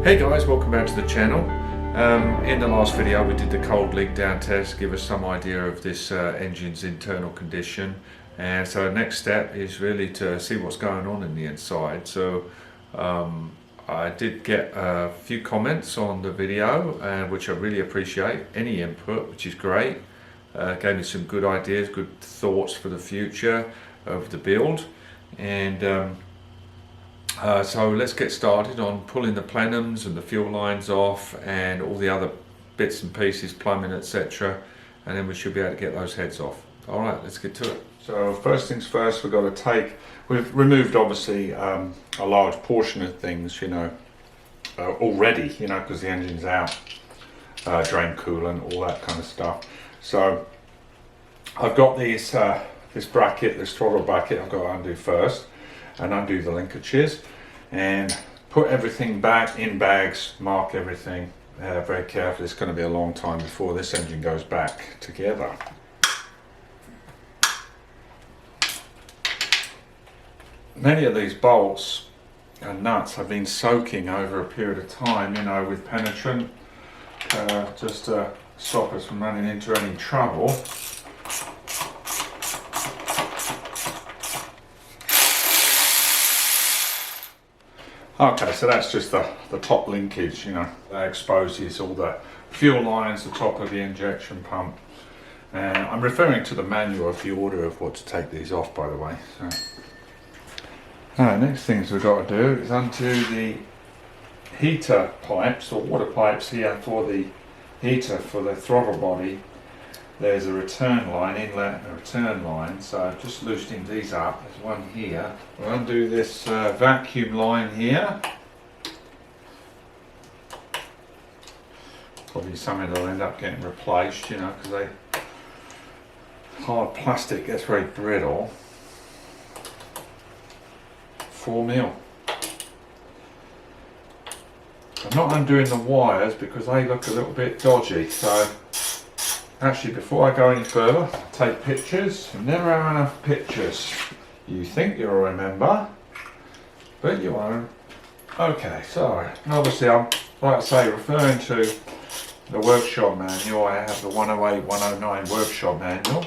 Hey guys, welcome back to the channel. In the last video we did the cold leak down test, give us some idea of this engine's internal condition, and so the next step is really to see what's going on in the inside. So I did get a few comments on the video, which I really appreciate. Any input, which is great. Gave me some good ideas, good thoughts for the future of the build, and so let's get started on pulling the plenums and the fuel lines off and all the other bits and pieces, plumbing, etc., and then we should be able to get those heads off. All right, let's get to it. So first things first, we've got to we've removed obviously a large portion of things, you know, already, you know, because the engine's out, drain coolant, all that kind of stuff. So I've got these this bracket, this throttle bracket, I've got to undo first, and undo the linkages and put everything back in bags, mark everything very carefully. It's going to be a long time before this engine goes back together. Many of these bolts and nuts have been soaking over a period of time, you know, with penetrant, just to stop us from running into any trouble. Okay, so that's just the top linkage, you know, that exposes all the fuel lines, the top of the injection pump. And I'm referring to the manual of the order of what to take these off, by the way. So, next things we've got to do is undo the heater pipes or water pipes here for the heater for the throttle body. There's a return line, inlet and a return line, so just loosening these up. There's one here. We'll undo this vacuum line here. Probably something that'll end up getting replaced, you know, because hard plastic gets very brittle. 4mm. I'm not undoing the wires because they look a little bit dodgy, so actually, before I go any further, take pictures. You never have enough pictures. You think you'll remember, but you won't. Okay, so obviously I'm, like I say, referring to the workshop manual. I have the 108, 109 workshop manual,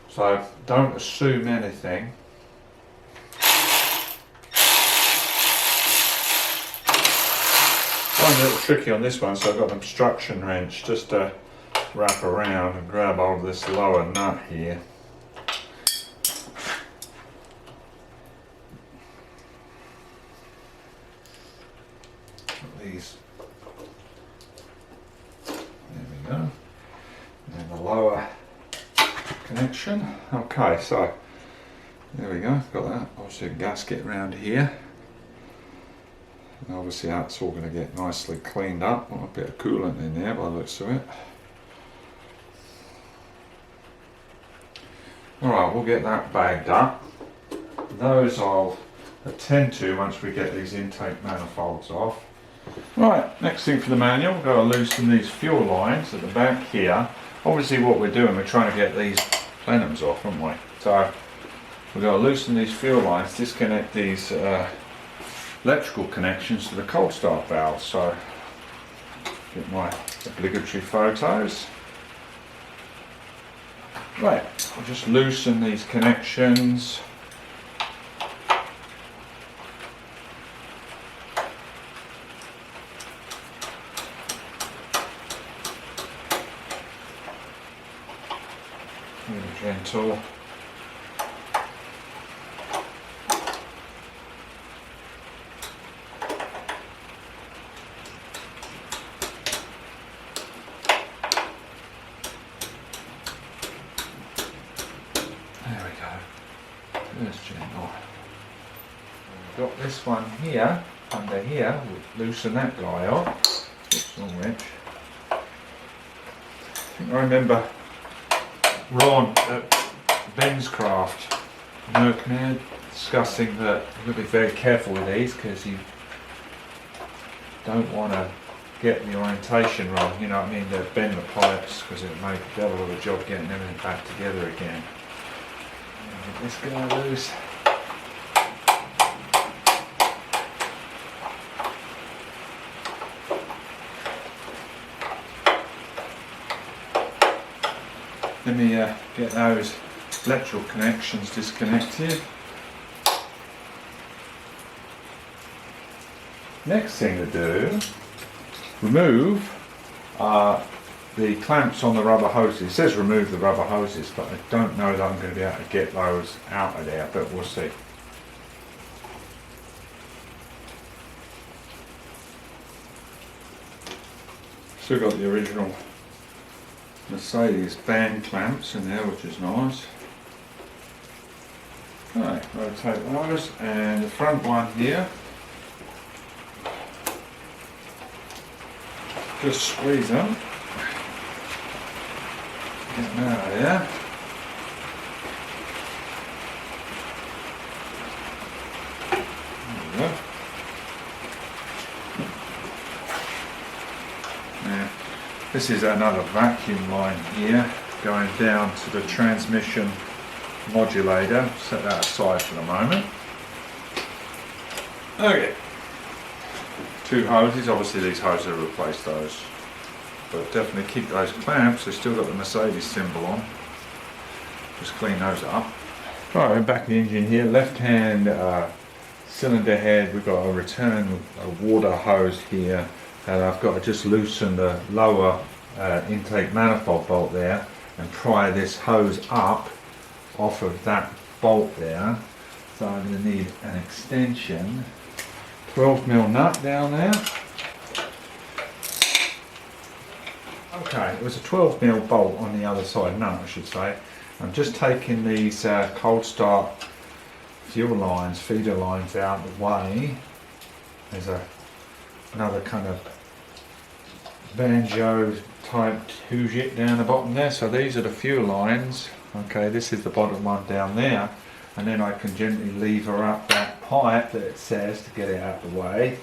so don't assume anything. I'm a little tricky on this one, so I've got an obstruction wrench just to wrap around and grab hold of this lower nut here. These, there we go, and the lower connection. Okay, so there we go, got that. Obviously a gasket around here, and obviously that's all going to get nicely cleaned up. A bit of coolant in there by the looks of it. Alright, we'll get that bagged up. Those I'll attend to once we get these intake manifolds off. Right, next thing for the manual, we've got to loosen these fuel lines at the back here. Obviously what we're doing, we're trying to get these plenums off, aren't we? So we've got to loosen these fuel lines, disconnect these electrical connections to the cold start valve. So get my obligatory photos. Right, I'll just loosen these connections. Really gentle. There's gentle. We've got this one here, under here, we'll loosen that guy off. Oops, wrong wrench. I think I remember Ron at Ben's Craft, Merckman, discussing that you've got to be very careful with these because you don't want to get the orientation wrong, you know what I mean, to bend the pipes because it may be a devil of a job getting everything back together again. Get this guy loose. Let me get those electrical connections disconnected. Next thing to do, remove the clamps on the rubber hoses. It says remove the rubber hoses, but I don't know that I'm going to be able to get those out of there, but we'll see. Still got the original Mercedes band clamps in there, which is nice. Okay, rotate those, and the front one here, just squeeze them. Get them out of there. There we go. Now, this is another vacuum line here going down to the transmission modulator. Set that aside for the moment. Okay. Two hoses, obviously these hoses will replace those. But definitely keep those clamps, they've still got the Mercedes symbol on. Just clean those up. Right, we're back in the engine here. Left hand cylinder head, we've got a return water hose here. And I've got to just loosen the lower intake manifold bolt there and pry this hose up off of that bolt there. So I'm going to need an extension. 12mm nut down there. Okay, it was a 12mm bolt on the other side, nut I should say. I'm just taking these cold start fuel lines, feeder lines out of the way. There's another kind of banjo type hoosier down the bottom there. So these are the fuel lines. Okay, this is the bottom one down there. And then I can gently lever up that pipe that it says to get it out of the way.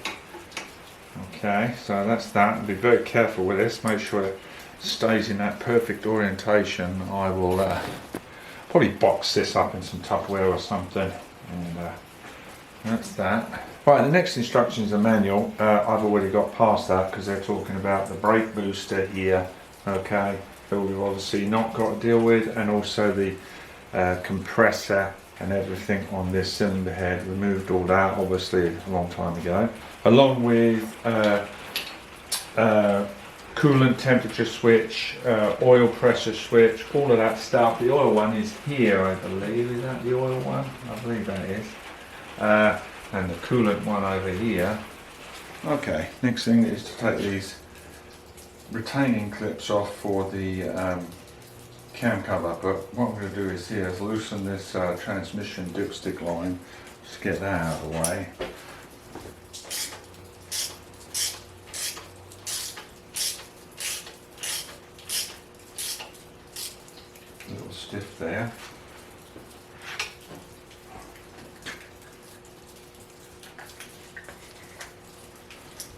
Okay, so that's that. Be very careful with this, make sure it stays in that perfect orientation. I will probably box this up in some Tupperware or something, and that's that. Right, the next instruction is a manual. I've already got past that because they're talking about the brake booster here, okay, that we've obviously not got to deal with, and also the compressor and everything on this cylinder head. Removed all that obviously a long time ago, along with coolant temperature switch, oil pressure switch, all of that stuff. The oil one is here, I believe. Is that the oil one? I believe that is. And the coolant one over here. Okay, next thing is to take these retaining clips off for the cam cover, but what I'm going to do is here is loosen this transmission dipstick line, just get that out of the way. A little stiff there.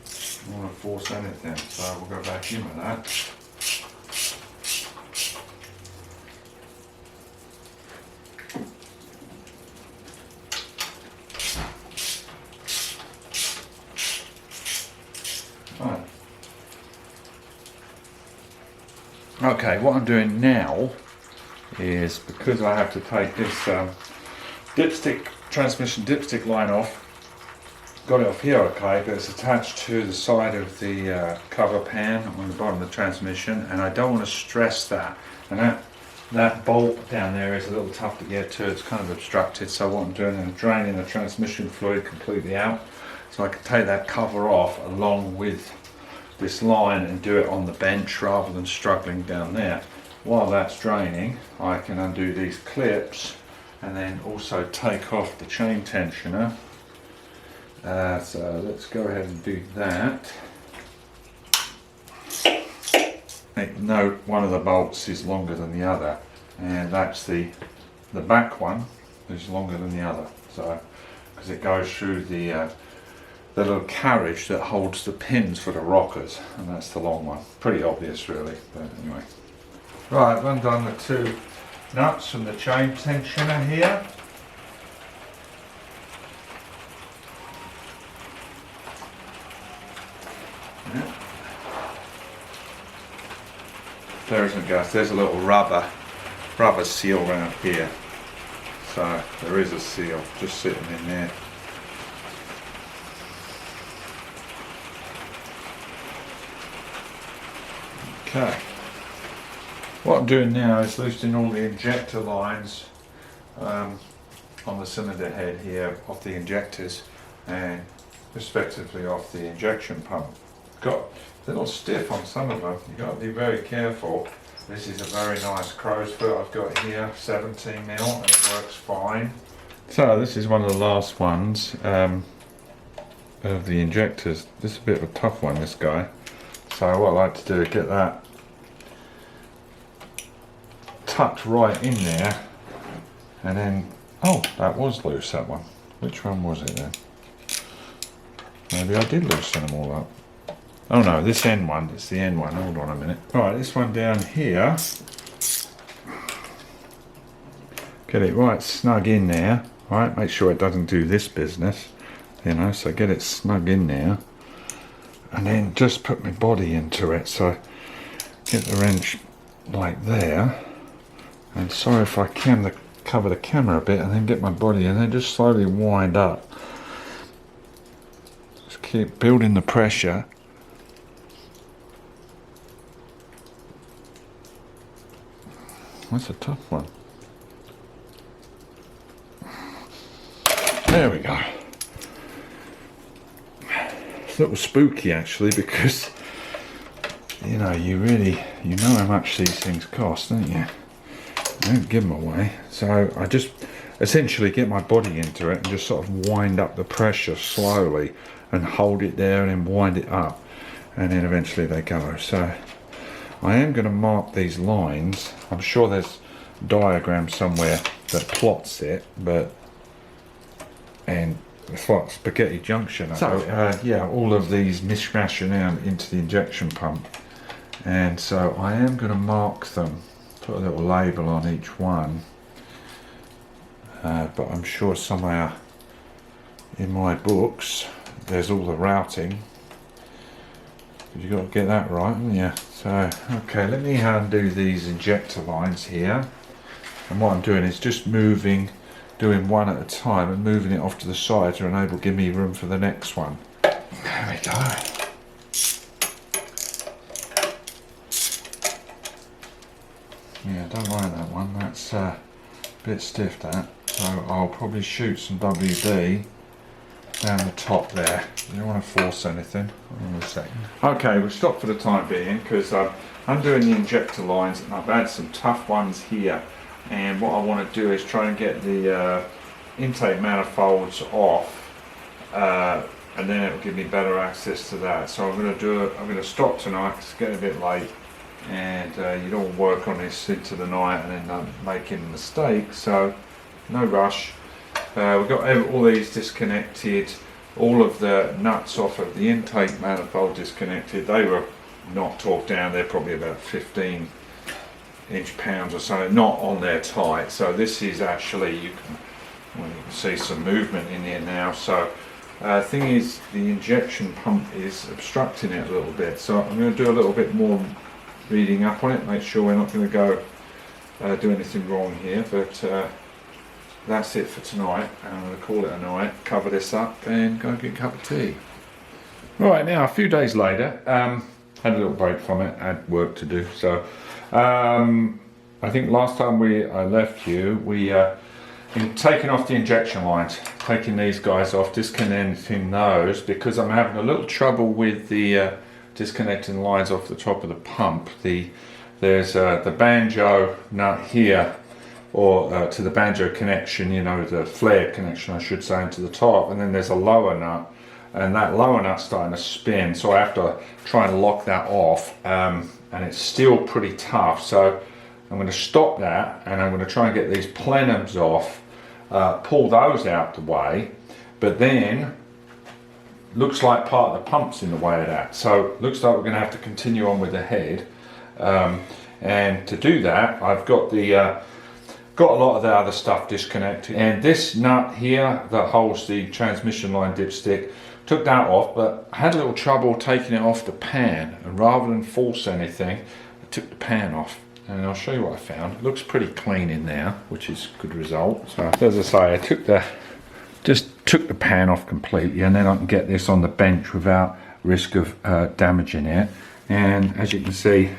I don't want to force anything, so we'll go back in with that. Okay, what I'm doing now is, because I have to take this transmission dipstick line off, got it off here okay, but it's attached to the side of the cover pan on the bottom of the transmission, and I don't want to stress that. And that bolt down there is a little tough to get to, it's kind of obstructed, so what I'm doing is draining the transmission fluid completely out, so I can take that cover off along with this line and do it on the bench rather than struggling down there. While that's draining, I can undo these clips and then also take off the chain tensioner. So let's go ahead and do that. Make note, one of the bolts is longer than the other, and that's the back one is longer than the other, so because it goes through the little carriage that holds the pins for the rockers, and that's the long one. Pretty obvious really, but anyway. Right, I've undone the two nuts from the chain tensioner here. Yeah. There isn't gas, there's a little rubber rubber seal around here. So there is a seal just sitting in there. Okay. What I'm doing now is loosening all the injector lines on the cylinder head here off the injectors and respectively off the injection pump. Got a little stiff on some of them, you've got to be very careful. This is a very nice crow's foot I've got here, 17mm, and it works fine. So this is one of the last ones of the injectors. This is a bit of a tough one, this guy. So what I like to do is get that tucked right in there, and then, oh, that was loose, that one. Which one was it then? Maybe I did loosen them all up. Oh no, this end one, it's the end one, hold on a minute. Alright, this one down here, get it right snug in there, alright, make sure it doesn't do this business, you know, so get it snug in there, and then just put my body into it, so get the wrench like there, and sorry if I can cover the camera a bit, and then get my body, and then just slowly wind up. Just keep building the pressure. That's a tough one. There we go. It's a little spooky actually, because you know, you know how much these things cost, don't you? I don't give them away. So I just essentially get my body into it and just sort of wind up the pressure slowly and hold it there and then wind it up, and then eventually they go. So I am going to mark these lines. I'm sure there's a diagram somewhere that plots it, but, and it's like spaghetti junction. So yeah, all of these mishmashing out into the injection pump, and so I am going to mark them, put a little label on each one, but I'm sure somewhere in my books there's all the routing. You've got to get that right, haven't you? So, okay, let me undo these injector lines here. And what I'm doing is just doing one at a time and moving it off to the side to enable give me room for the next one. There we go. Yeah, I don't like that one. That's a bit stiff, that. So I'll probably shoot some WD down the top there. You don't want to force anything. Hold on a second. Okay, we'll stop for the time being because I'm doing the injector lines and I've had some tough ones here, and what I want to do is try and get the intake manifolds off, and then it'll give me better access to that. So I'm going to stop tonight because it's getting a bit late, and you don't want to work on this into the night and then making a mistake, so no rush. We've got all these disconnected, all of the nuts off of the intake manifold disconnected. They were not torqued down, they're probably about 15 inch-pounds or so, not on there tight. So this is actually, you can see some movement in here now. So thing is, the injection pump is obstructing it a little bit, so I'm going to do a little bit more reading up on it, make sure we're not going to go do anything wrong here, but that's it for tonight. I'm going to call it a night, cover this up and go get a cup of tea. Right, now a few days later, had a little break from it, had work to do. So I think last time I left you, we in taking off the injection lines, taking these guys off, disconnecting those, because I'm having a little trouble with the disconnecting lines off the top of the pump. There's the banjo nut here, or to the banjo connection, you know, the flared connection I should say, into the top, and then there's a lower nut, and that lower nut's starting to spin, so I have to try and lock that off, and it's still pretty tough. So I'm going to stop that, and I'm going to try and get these plenums off, pull those out the way, but then looks like part of the pump's in the way of that, so looks like we're going to have to continue on with the head, and to do that I've got got a lot of the other stuff disconnected, and this nut here that holds the transmission line dipstick, took that off, but I had a little trouble taking it off the pan, and rather than force anything, I took the pan off, and I'll show you what I found. It looks pretty clean in there, which is a good result. So as I say, I just took the pan off completely, and then I can get this on the bench without risk of damaging it. And as you can see,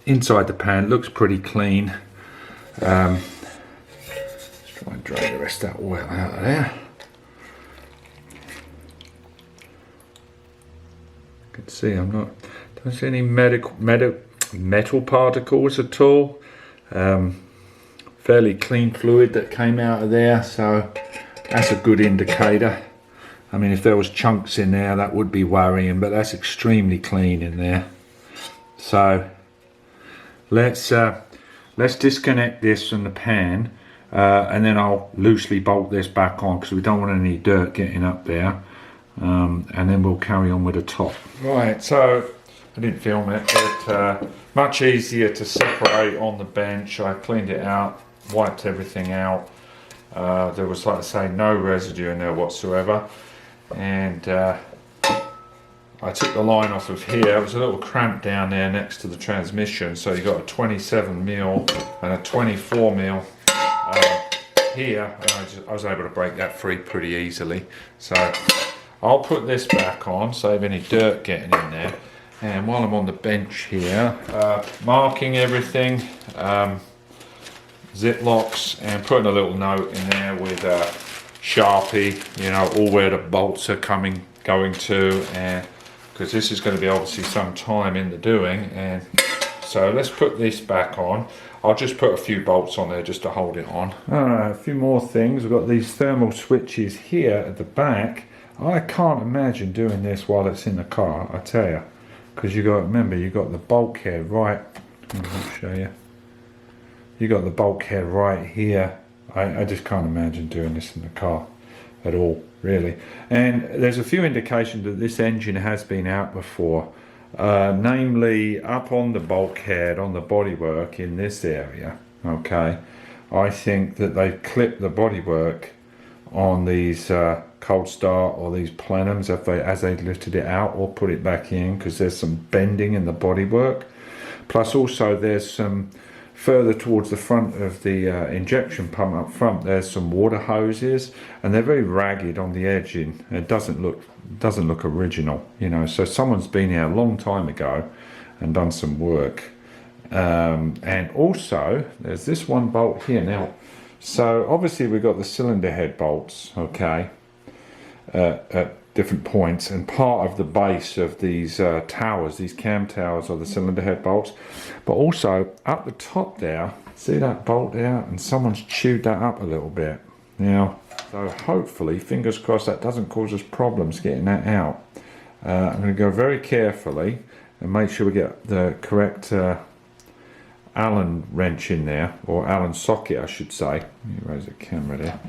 inside the pan looks pretty clean. Let's try and drain the rest of that oil out of there. You can see don't see any metal particles at all. Fairly clean fluid that came out of there, so that's a good indicator. I mean, if there was chunks in there, that would be worrying, but that's extremely clean in there. So let's disconnect this from the pan, and then I'll loosely bolt this back on because we don't want any dirt getting up there, and then we'll carry on with the top. Right, so I didn't film it, but much easier to separate on the bench. I cleaned it out, wiped everything out. There was, like I say, no residue in there whatsoever. And I took the line off of here. It was a little cramp down there next to the transmission, so you got a 27mm and a 24mm here, and I was able to break that free pretty easily. So I'll put this back on, save any dirt getting in there. And while I'm on the bench here, marking everything, Ziplocs, and putting a little note in there with Sharpie, you know, all where the bolts are going to, and because this is going to be obviously some time in the doing. And so let's put this back on. I'll just put a few bolts on there just to hold it on. A few more things. We've got these thermal switches here at the back. I can't imagine doing this while it's in the car, I tell you, because remember, you got the bulkhead right. I'll show you. You got the bulkhead right here. I just can't imagine doing this in the car at all, really. And there's a few indications that this engine has been out before, namely up on the bulkhead, on the bodywork in this area. Okay, I think that they've clipped the bodywork on these cold start or these plenums as they lifted it out or put it back in, because there's some bending in the bodywork. Plus also there's some further towards the front of the injection pump up front, there's some water hoses, and they're very ragged on the edging. It doesn't look original, you know. So someone's been here a long time ago and done some work. And also there's this one bolt here now. So obviously we've got the cylinder head bolts, okay, at different points, and part of the base of these towers, these cam towers, are the cylinder head bolts. But also up the top there, see that bolt there, and someone's chewed that up a little bit now. So hopefully, fingers crossed, that doesn't cause us problems getting that out. I'm going to go very carefully and make sure we get the correct Allen wrench in there, or Allen socket I should say. Let me raise the camera there.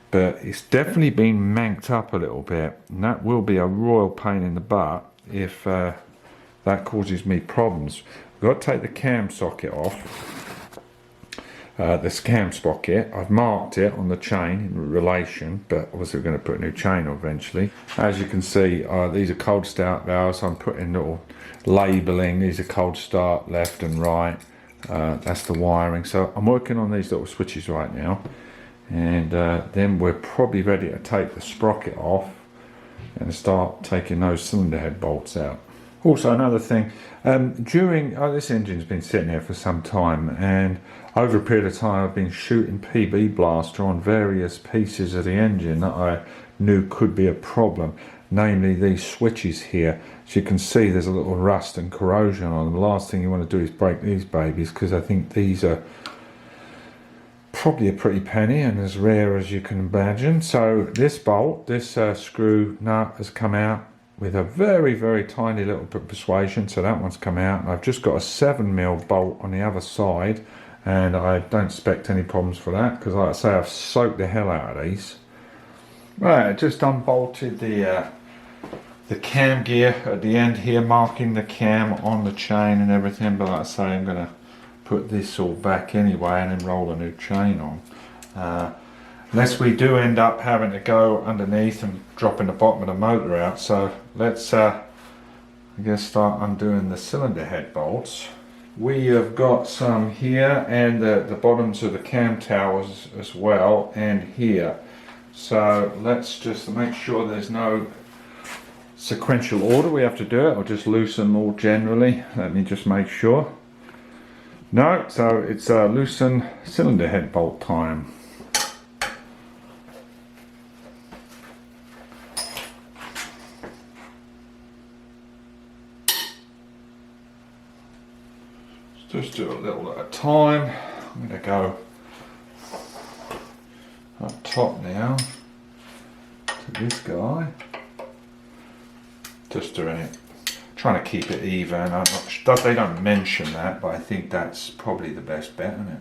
But it's definitely been manked up a little bit, and that will be a royal pain in the butt if that causes me problems. I've got to take the cam socket off, this cam sprocket. I've marked it on the chain in relation, but obviously we're going to put a new chain on eventually. As you can see, these are cold start valves. I'm putting little labelling. These are cold start left and right. That's the wiring. So I'm working on these little switches right now. And then we're probably ready to take the sprocket off and start taking those cylinder head bolts out. Also, another thing, this engine's been sitting here for some time, and over a period of time I've been shooting PB blaster on various pieces of the engine that I knew could be a problem, namely these switches here. As you can see, there's a little rust and corrosion on them. The last thing you want to do is break these babies, because I think these are probably a pretty penny and as rare as you can imagine. So this bolt, this screw nut has come out with a very, very tiny little bit of persuasion, so that one's come out. And I've just got a 7mm bolt on the other side, and I don't expect any problems for that, because like I say, I've soaked the hell out of these. Right, I just unbolted the cam gear at the end here, marking the cam on the chain and everything, but like I say, I'm going to put this all back anyway and then roll a new chain on. Unless we do end up having to go underneath and dropping the bottom of the motor out. So let's I guess start undoing the cylinder head bolts. We have got some here, and the bottoms of the cam towers as well, and here. So let's just make sure there's no sequential order we have to do it, or just loosen more generally. Let me just make sure. No, so it's loosen cylinder head bolt time. Just do a little at a time. I'm going to go up top now to this guy. Just doing it, trying to keep it even. I'm not sure, they don't mention that, but I think that's probably the best bet, isn't it?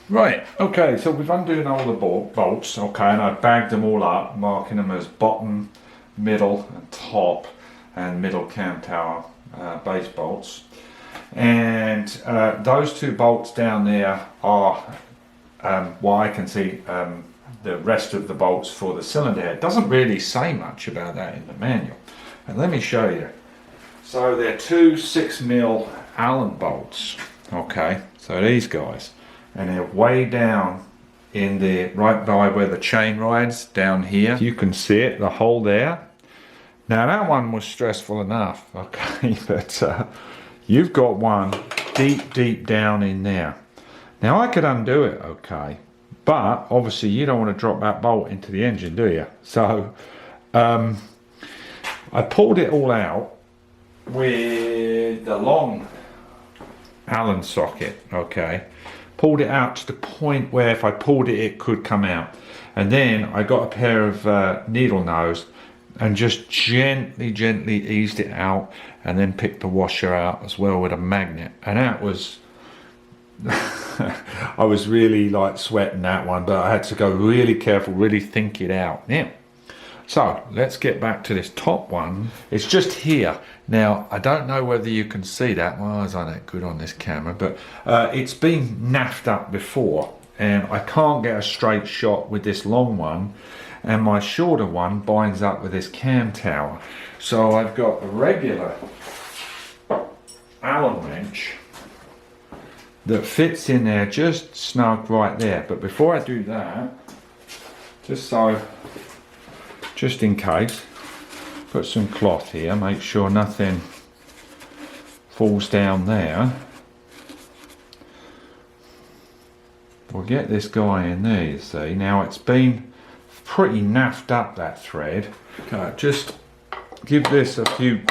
Right, okay, so we've undone all the bolts, okay, and I've bagged them all up, marking them as bottom, middle, and top, and middle cam tower base bolts. And those two bolts down there are what I can see, the rest of the bolts for the cylinder head. It doesn't really say much about that in the manual. And let me show you. So they're two 6mm Allen bolts, okay, so these guys. And they're way down in there, right by where the chain rides, down here. You can see it, the hole there. Now that one was stressful enough, okay, but you've got one deep down in there. Now I could undo it, okay, but obviously you don't want to drop that bolt into the engine, do you? So I pulled it all out with the long Allen socket, okay. Pulled it out to the point where if I pulled it, it could come out. And then I got a pair of needle nose and just gently eased it out, and then picked the washer out as well with a magnet. And that was, I was really like sweating that one, but I had to go really careful, really think it out. Now, so let's get back to this top one. It's just here. Now, I don't know whether you can see that. My eyes aren't that good on this camera, but it's been naffed up before, and I can't get a straight shot with this long one, and my shorter one binds up with this cam tower. So I've got a regular Allen wrench that fits in there just snug right there. But before I do that, just in case, put some cloth here, make sure nothing falls down there. We'll get this guy in there, you see. Now it's been pretty naffed up, that thread. Okay, just give this a few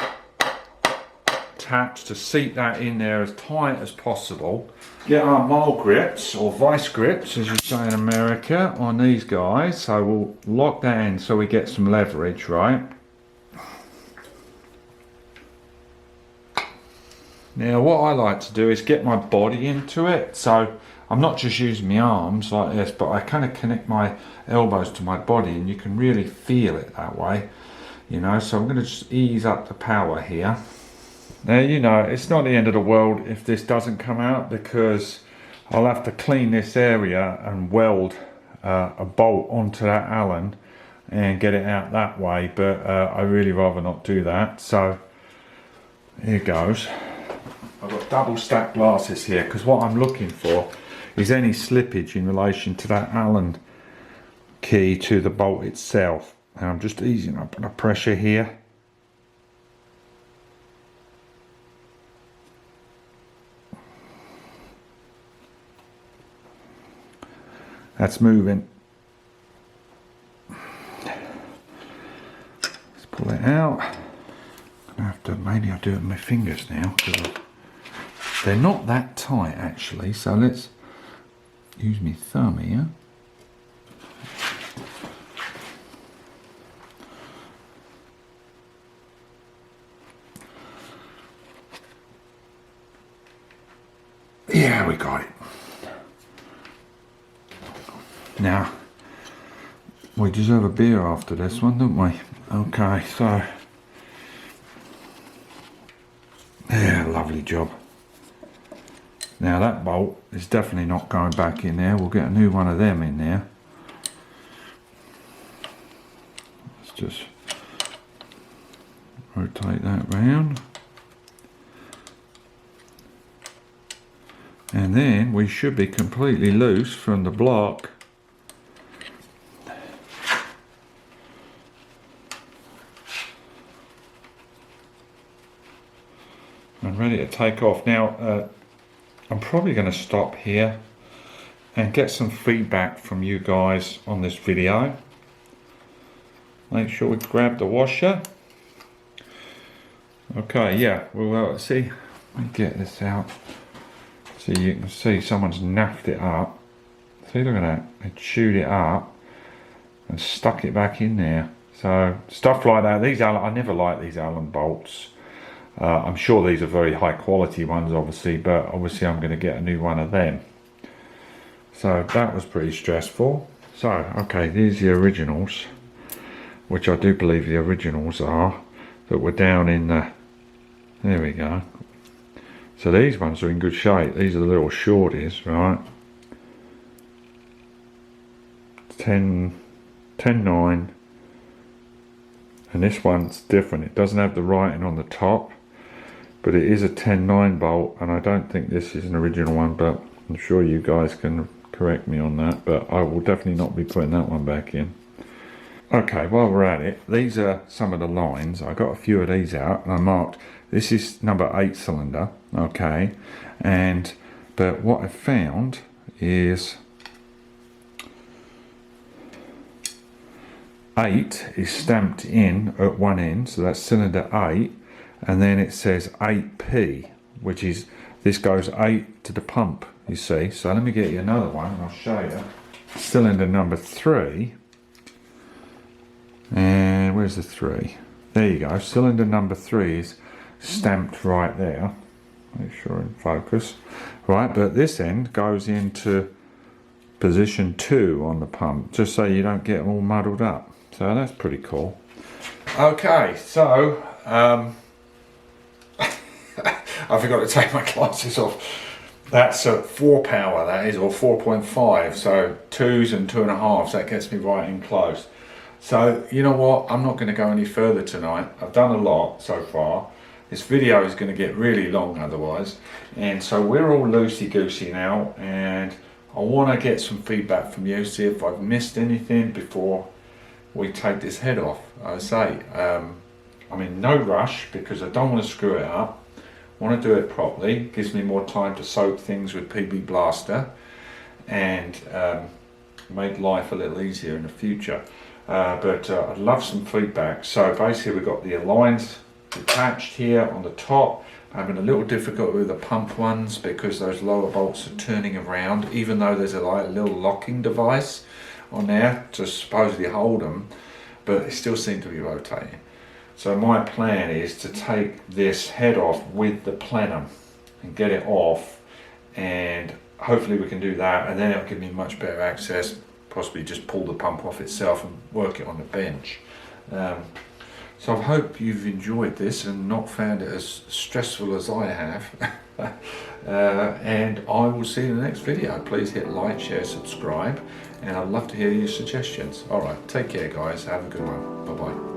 taps to seat that in there as tight as possible. Get our mole grips, or vice grips as you say in America, on these guys. So we'll lock that in so we get some leverage, right? Now what I like to do is get my body into it, so I'm not just using my arms like this, but I kind of connect my elbows to my body, and you can really feel it that way, you know. So I'm going to just ease up the power here. Now, you know, it's not the end of the world if this doesn't come out, because I'll have to clean this area and weld a bolt onto that Allen and get it out that way, but I really rather not do that. So here goes. I've got double stacked glasses here, because what I'm looking for is any slippage in relation to that Allen key to the bolt itself. And I'm just easing up the pressure here. That's moving. Let's pull it out. I'm gonna have to, maybe I'll do it with my fingers now, because they're not that tight actually. So let's use my thumb here. Yeah, we got it. Now, we deserve a beer after this one, don't we? Okay, so, yeah, lovely job. Now that bolt is definitely not going back in there. We'll get a new one of them in there. Let's just rotate that round. And then we should be completely loose from the block. And ready to take off. Now, I'm probably going to stop here and get some feedback from you guys on this video. Make sure we grab the washer. Okay, yeah, well, see, let me get this out. So you can see someone's naffed it up. See, look at that. They chewed it up and stuck it back in there. So stuff like that. These Allen, I never like these Allen bolts. I'm sure these are very high quality ones, obviously, but obviously I'm going to get a new one of them. So that was pretty stressful. So, okay, these are the originals, which I do believe the originals are, that were down in the, there we go. So these ones are in good shape. These are the little shorties, right? 10.9, and this one's different. It doesn't have the writing on the top, but it is a 10.9 bolt, and I don't think this is an original one, but I'm sure you guys can correct me on that, but I will definitely not be putting that one back in. Okay, while we're at it, these are some of the lines. I got a few of these out and I marked, this is number 8 cylinder, okay, but what I found is 8 is stamped in at one end, so that's cylinder 8, and then it says 8P, which is, this goes 8 to the pump, you see. So let me get you another one and I'll show you. Cylinder number 3, and where's the 3? There you go, cylinder number 3 is stamped right there. Make sure in focus. Right, but this end goes into position 2 on the pump, just so you don't get them all muddled up. So that's pretty cool. Okay, so I forgot to take my glasses off. That's a 4 power, that is, or 4.5, so 2s and 2.5s, that gets me right in close. So you know what, I'm not going to go any further tonight. I've done a lot so far. This video is going to get really long otherwise, and so we're all loosey-goosey now, and I want to get some feedback from you, see if I've missed anything before we take this head off. I say, I'm in no rush because I don't want to screw it up. I want to do it properly. It gives me more time to soak things with PB Blaster and make life a little easier in the future. But I'd love some feedback. So basically we've got the lines attached here on the top. I'm having a little difficulty with the pump ones because those lower bolts are turning around, even though there's a little locking device on there to supposedly hold them, but they still seem to be rotating. So my plan is to take this head off with the plenum and get it off, and hopefully we can do that, and then it'll give me much better access, possibly just pull the pump off itself and work it on the bench. So I hope you've enjoyed this and not found it as stressful as I have. And I will see you in the next video. Please hit like, share, subscribe, and I'd love to hear your suggestions. Alright, take care guys, have a good one. Bye bye.